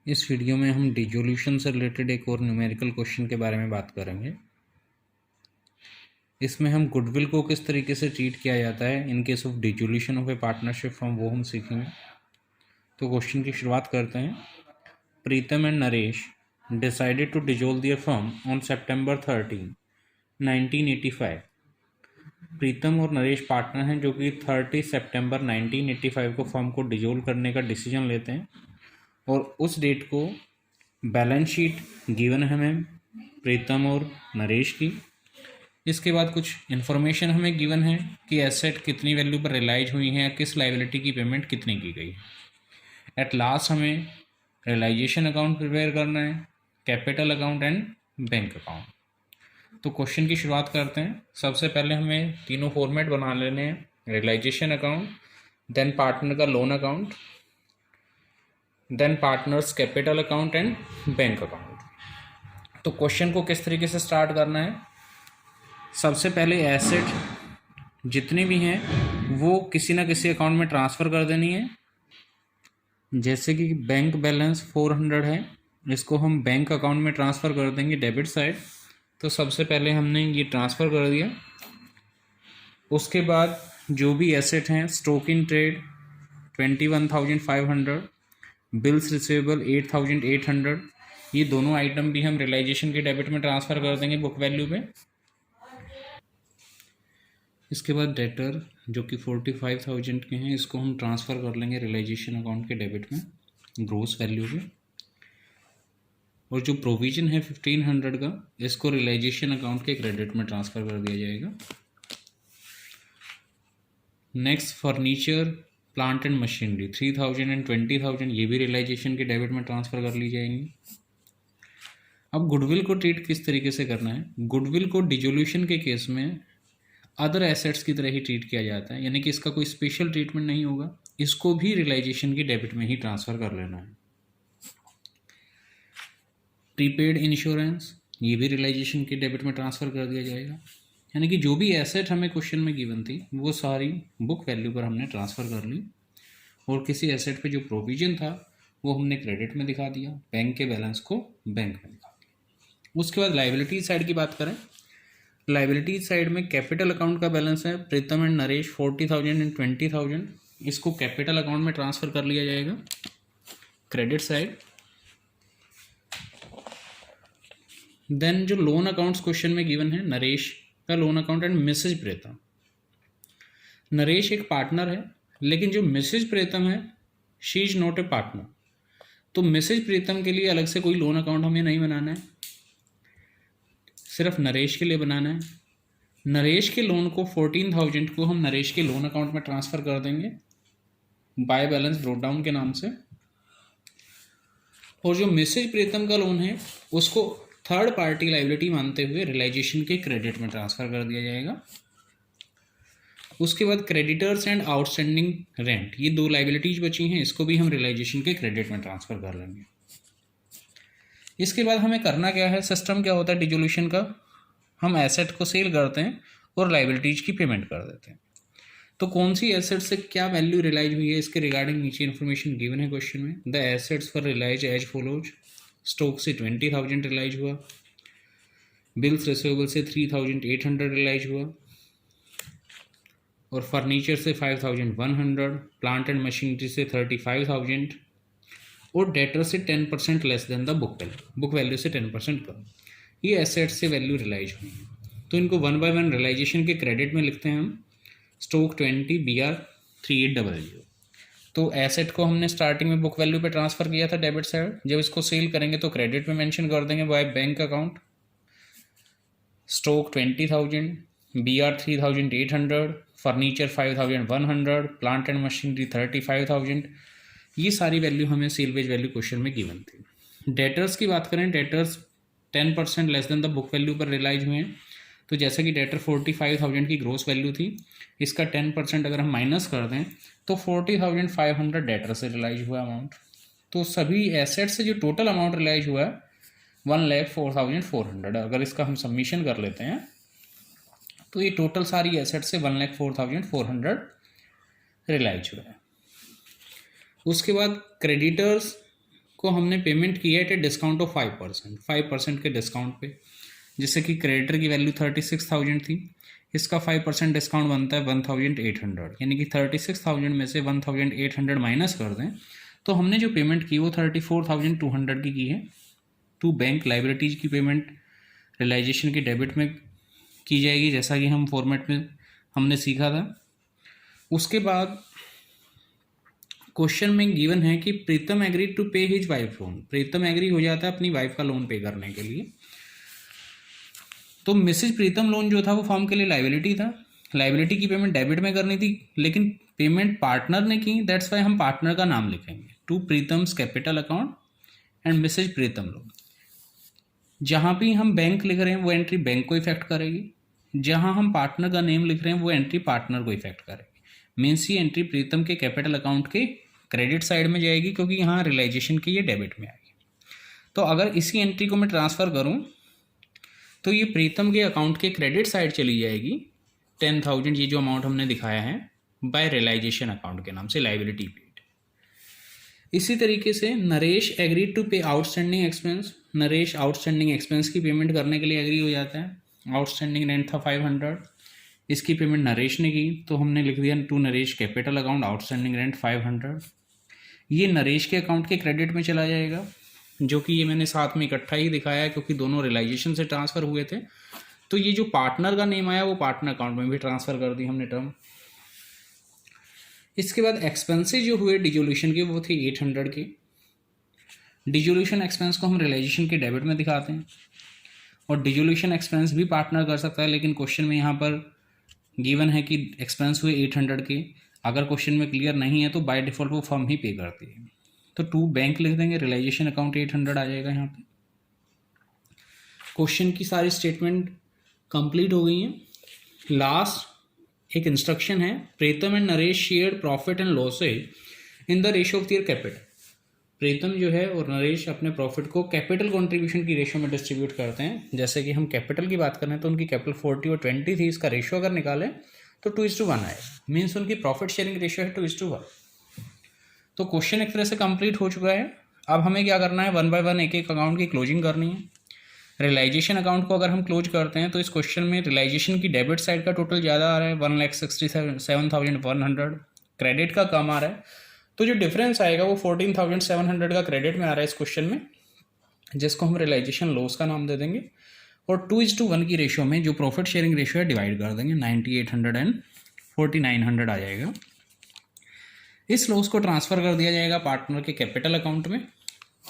इस वीडियो में हम डिसोल्यूशन से रिलेटेड एक और न्यूमेरिकल क्वेश्चन के बारे में बात करेंगे। इसमें हम गुडविल को किस तरीके से ट्रीट किया जाता है in case of dissolution of a partnership form, वो हम सीखेंगे। तो क्वेश्चन की शुरुआत करते हैं। Pritam and Naresh decided to dissolve their firm on September 13, 1985। Pritam और नरेश पार्टनर हैं जो कि 30 सितंबर 1985 को फर्म को डिसॉल्व करने का डिसीजन लेते हैं और उस डेट को बैलेंस शीट गिवन है हमें प्रीतम और नरेश की। इसके बाद कुछ इन्फॉर्मेशन हमें गिवन है कि एसेट कितनी वैल्यू पर रियलाइज हुई है, किस लाइबिलिटी की पेमेंट कितनी की गई। एट लास्ट हमें रियलाइजेशन अकाउंट प्रिपेयर करना है, capital account and bank account. तो क्वेश्चन की शुरुआत करते हैं। सबसे पहले हमें तीनों फॉर्मेट बना लेने हैं, रियलाइजेशन अकाउंट, देन पार्टनर का loan account, then partners capital account and bank account. तो क्वेश्चन को किस तरीके से स्टार्ट करना है, सबसे पहले एसेट जितनी भी हैं वो किसी ना किसी अकाउंट में ट्रांसफ़र कर देनी है। जैसे कि बैंक बैलेंस 400 है, इसको हम बैंक अकाउंट में ट्रांसफ़र कर देंगे डेबिट साइड। तो सबसे पहले हमने ये ट्रांसफ़र कर दिया। उसके बाद जो भी एसेट हैं, stock in trade 21,500, bills receivable 8,800, ये दोनों आइटम भी हम रियलाइजेशन के डेबिट में ट्रांसफ़र कर देंगे बुक वैल्यू पे। इसके बाद डेटर जो कि 45,000 के हैं, इसको हम ट्रांसफ़र कर लेंगे रियलाइजेशन अकाउंट के डेबिट में ग्रोस वैल्यू पे। और जो प्रोविज़न है 1500 का, इसको रियलाइजेशन अकाउंट के क्रेडिट में ट्रांसफ़र कर दिया जाएगा। Next furniture plant and machinery 3,000 and 20,000, ये भी रियलाइजेशन के डेबिट में ट्रांसफ़र कर ली जाएंगी। अब गुडविल को ट्रीट किस तरीके से करना है। गुडविल को डिसोल्यूशन के केस में अदर एसेट्स की तरह ही ट्रीट किया जाता है, यानी कि इसका कोई स्पेशल ट्रीटमेंट नहीं होगा। इसको भी रियलाइजेशन की डेबिट में ही ट्रांसफ़र कर लेना है। प्रीपेड इंश्योरेंस, ये भी रियलाइजेशन के डेबिट में ट्रांसफ़र कर दिया जाएगा। यानी कि जो भी एसेट हमें क्वेश्चन में गिवन थी वो सारी बुक वैल्यू पर हमने ट्रांसफ़र कर ली, और किसी एसेट पे जो प्रोविज़न था वो हमने क्रेडिट में दिखा दिया, बैंक के बैलेंस को बैंक में दिखा दिया। उसके बाद लाइबिलिटी साइड की बात करें। लाइबिलिटी साइड में कैपिटल अकाउंट का बैलेंस है प्रीतम एंड नरेश 40,000 एंड 20,000, इसको कैपिटल अकाउंट में ट्रांसफ़र कर लिया जाएगा क्रेडिट साइड। देन जो लोन अकाउंट्स क्वेश्चन में गिवन है, नरेश का लोन अकाउंट एंड मिसेज प्रीतम। नरेश एक पार्टनर है, लेकिन जो मिसेज प्रीतम है she is not a partner. तो मिसेज प्रीतम के लिए अलग से कोई लोन अकाउंट हमें नहीं बनाना है, सिर्फ नरेश के लिए बनाना है। नरेश के लोन को 14,000 को हम नरेश के लोन अकाउंट में ट्रांसफ़र कर देंगे बाय बैलेंस ब्रोट डाउन के नाम से। और जो मिसेज प्रीतम का लोन है उसको थर्ड पार्टी लाइबिलिटी मानते हुए रियलाइजेशन के क्रेडिट में ट्रांसफ़र कर दिया जाएगा। उसके बाद क्रेडिटर्स एंड आउटस्टैंडिंग रेंट, ये दो लाइबिलिटीज बची हैं, इसको भी हम रियलाइजेशन के क्रेडिट में ट्रांसफ़र कर लेंगे। इसके बाद हमें करना क्या है, सिस्टम क्या होता है डिसोल्यूशन का, हम एसेट को सेल करते हैं और लाइबिलिटीज की पेमेंट कर देते हैं। तो कौन सी एसेट से क्या वैल्यू रियलाइज हुई है, इसके रिगार्डिंग नीचे इन्फॉर्मेशन गिवन है क्वेश्चन में। The assets for realise as follows. Stock से 20,000 रियलाइज हुआ, बिल्स रिसीवेबल से 3,800 रियलाइज हुआ, और फर्नीचर से 5,100, प्लांट एंड मशीनरी से 35,000, और डेटर से 10% less than the book value से 10% कम। ये एसेट्स से वैल्यू रियलाइज हुई है। तो इनको वन बाय वन रियलाइजेशन के क्रेडिट में लिखते हैं हम। Stock 20 BR 3800। तो एसेट को हमने स्टार्टिंग में बुक वैल्यू पे ट्रांसफ़र किया था डेबिट साइड, जब इसको सेल करेंगे तो क्रेडिट में मेंशन कर देंगे by bank account. Stock 20,000, BR 3,800, furniture 5,100, plant and machinery 35,000, ये सारी वैल्यू हमें सेल वेज वैल्यू क्वेश्चन में गिवन थी। डेटर्स की बात करें, debtors 10% less than the book value पर रियलाइज हुए हैं। तो जैसे कि डेटर 45,000 की ग्रोस वैल्यू थी, इसका 10% अगर हम माइनस कर दें तो 40,500 डेटर से रियलाइज हुआ अमाउंट। तो सभी एसेट से जो टोटल अमाउंट रियलाइज हुआ है 1,04,400। अगर इसका हम सबमिशन कर लेते हैं तो ये टोटल सारी एसेट से 1,04,400 रियलाइज हुआ है। उसके बाद क्रेडिटर्स को हमने पेमेंट किया है एट ए डिस्काउंट ऑफ 5%, 5% के डिस्काउंट पे, जिससे कि क्रेडिटर की वैल्यू 36,000 थी, इसका 5% डिस्काउंट बनता है 1,800, यानी कि 36,000 में से 1,800 माइनस कर दें तो हमने जो पेमेंट की वो 34,200 की है। टू बैंक लाइबिलिटीज की पेमेंट रियलाइजेशन के डेबिट में की जाएगी, जैसा कि हम फॉर्मेट में हमने सीखा था। उसके बाद क्वेश्चन में गिवन है कि प्रीतम एग्री टू पे हिज वाइफ लोन, प्रीतम एग्री हो जाता है अपनी वाइफ का लोन पे करने के लिए। तो मिसेज प्रीतम लोन जो था वो फॉर्म के लिए लाइबिलिटी था, लाइबिलिटी की पेमेंट डेबिट में करनी थी, लेकिन पेमेंट पार्टनर ने की, दैट्स वाई हम पार्टनर का नाम लिखेंगे, to Pritam's capital account and Mrs Pritam loan. जहाँ भी हम बैंक लिख रहे हैं वो एंट्री बैंक को इफेक्ट करेगी, जहाँ हम पार्टनर का नेम लिख रहे हैं वो एंट्री पार्टनर को इफेक्ट करेगी। मीन्स ये एंट्री प्रीतम के कैपिटल अकाउंट के क्रेडिट साइड में जाएगी, क्योंकि यहाँ रियलाइजेशन की ये डेबिट में आएगी। तो अगर इसी एंट्री को मैं ट्रांसफ़र करूँ तो ये प्रीतम के अकाउंट के क्रेडिट साइड चली जाएगी 10,000, ये जो अमाउंट हमने दिखाया है बाय रियलाइजेशन अकाउंट के नाम से, लाइबिलिटी पेड। इसी तरीके से नरेश एग्री टू पे outstanding expense, Naresh outstanding expense की पेमेंट करने के लिए एग्री हो जाता है। आउटस्टैंडिंग रेंट था 500, इसकी पेमेंट नरेश ने की, तो हमने लिख दिया to Naresh capital account outstanding rent 500। ये नरेश के अकाउंट के क्रेडिट में चला जाएगा, जो कि ये मैंने साथ में इकट्ठा ही दिखाया है क्योंकि दोनों रियलाइजेशन से ट्रांसफ़र हुए थे। तो ये जो पार्टनर का नेम आया वो पार्टनर अकाउंट में भी ट्रांसफ़र कर दी हमने टर्म। इसके बाद एक्सपेंसेस जो हुए डिजोल्यूशन के वो थे 800 के। डिजोल्यूशन एक्सपेंस को हम रियलाइजेशन के डेबिट में दिखाते हैं, और डिजोल्यूशन एक्सपेंस भी पार्टनर कर सकता है, लेकिन क्वेश्चन में यहाँ पर गिवन है कि एक्सपेंस हुए 800 के। अगर क्वेश्चन में क्लियर नहीं है तो बाय डिफ़ॉल्ट वो फर्म ही पे करती है। तो टू बैंक लिख देंगे, रियलाइजेशन अकाउंट 800 आ जाएगा यहाँ पे। क्वेश्चन की सारी स्टेटमेंट कंप्लीट हो गई हैं। लास्ट एक इंस्ट्रक्शन है, Pritam and Naresh share profit and losses in the ratio of their capital. Pritam जो है और नरेश अपने प्रॉफिट को कैपिटल कंट्रीब्यूशन की रेशियो में डिस्ट्रीब्यूट करते हैं। जैसे कि हम कैपिटल की बात करें तो उनकी कैपिटल 40 और 20 थी, इसका रेशियो अगर निकालें तो 2:1 आएगा, मीन्स उनकी प्रॉफिट शेयरिंग रेशियो है 2:1। तो क्वेश्चन एक तरह से कंप्लीट हो चुका है। अब हमें क्या करना है, 1 बाय 1 एक एक अकाउंट की क्लोजिंग करनी है। रियलाइजेशन अकाउंट को अगर हम क्लोज करते हैं तो इस क्वेश्चन में रियलाइजेशन की डेबिट साइड का टोटल ज़्यादा आ रहा है 1,67,100, क्रेडिट का कम आ रहा है, तो जो डिफरेंस आएगा वो 14,700 का क्रेडिट में आ रहा है इस क्वेश्चन में, जिसको हम रियलाइजेशन लॉस का नाम दे देंगे, और 2:1 की रेशियो में जो प्रॉफिट शेयरिंग रेशियो है डिवाइड कर देंगे, 9,800 एंड 4,900 आ जाएगा। इस लॉस को ट्रांसफ़र कर दिया जाएगा पार्टनर के कैपिटल अकाउंट में,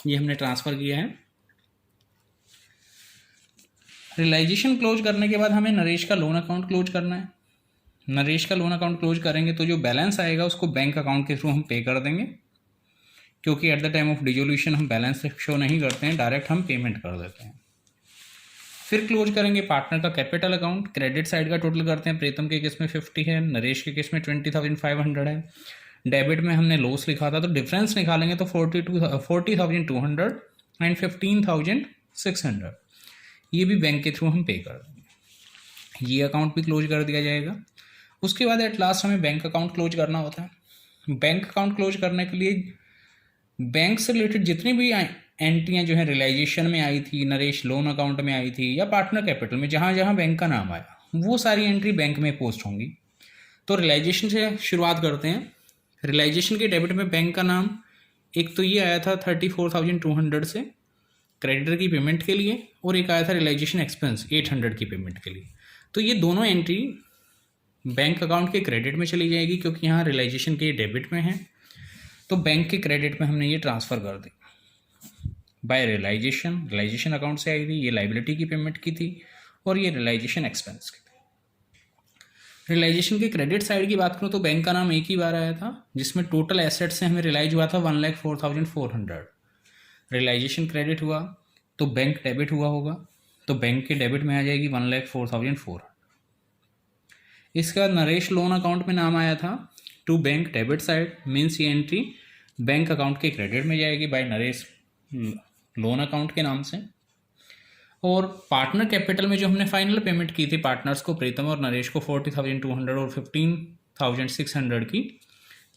ये हमने ट्रांसफ़र किया है। रियलाइजेशन क्लोज करने के बाद हमें नरेश का लोन अकाउंट क्लोज करना है। नरेश का लोन अकाउंट क्लोज करेंगे तो जो बैलेंस आएगा उसको बैंक अकाउंट के थ्रू हम पे कर देंगे, क्योंकि at the time of dissolution हम बैलेंस शो नहीं करते हैं, डायरेक्ट हम पेमेंट कर देते हैं। फिर क्लोज करेंगे पार्टनर का कैपिटल अकाउंट, क्रेडिट साइड का टोटल करते हैं, प्रीतम के केस में 50 है, नरेश के केस में 20,500 है। डेबिट में हमने लॉस लिखा था, तो डिफरेंस निकालेंगे तो 40,200 एंड 15,600, ये भी बैंक के थ्रू हम पे कर देंगे। ये अकाउंट भी क्लोज कर दिया जाएगा। उसके बाद एट लास्ट हमें बैंक अकाउंट क्लोज करना होता है। बैंक अकाउंट क्लोज करने के लिए बैंक से रिलेटेड जितनी भी एंट्रियाँ जो है रियलाइजेशन में आई थी, नरेश लोन अकाउंट में आई थी, या पार्टनर कैपिटल में जहाँ जहाँ बैंक का नाम आया, वो सारी एंट्री बैंक में पोस्ट होंगी। तो रियलाइजेशन से शुरुआत करते हैं। रियलाइजेशन के डेबिट में बैंक का नाम एक तो ये आया था 34,200 से क्रेडिटर की पेमेंट के लिए, और एक आया था रियलाइजेशन एक्सपेंस 800 की पेमेंट के लिए। तो ये दोनों एंट्री बैंक अकाउंट के क्रेडिट में चली जाएगी, क्योंकि यहाँ रियलाइजेशन के डेबिट में है, तो बैंक के क्रेडिट में हमने ये ट्रांसफ़र कर दी बाय रियलाइजेशन अकाउंट से आई थी, ये लाइबिलिटी की पेमेंट की थी, और ये रियलाइजेशन एक्सपेंस की थी। रियलाइजेशन के क्रेडिट साइड की बात करूँ तो बैंक का नाम एक ही बार आया था, जिसमें टोटल एसेट से हमें रियलाइज हुआ था 1,04,400। रियलाइजेशन क्रेडिट हुआ तो बैंक डेबिट हुआ होगा, तो बैंक के डेबिट में आ जाएगी 1,04,400। इसके बाद नरेश लोन अकाउंट में नाम आया था to bank debit side, means ये एंट्री बैंक अकाउंट के क्रेडिट में जाएगी बाय नरेश लोन अकाउंट के नाम से। और पार्टनर कैपिटल में जो हमने फाइनल पेमेंट की थी पार्टनर्स को, प्रीतम और नरेश को 40,200 और 15,600 की,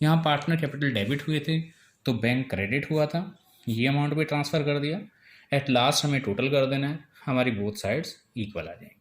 यहाँ पार्टनर कैपिटल डेबिट हुए थे तो बैंक क्रेडिट हुआ था। ये अमाउंट भी ट्रांसफ़र कर दिया। एट लास्ट हमें टोटल कर देना है, हमारी बोथ साइड्स इक्वल आ जाएंगी।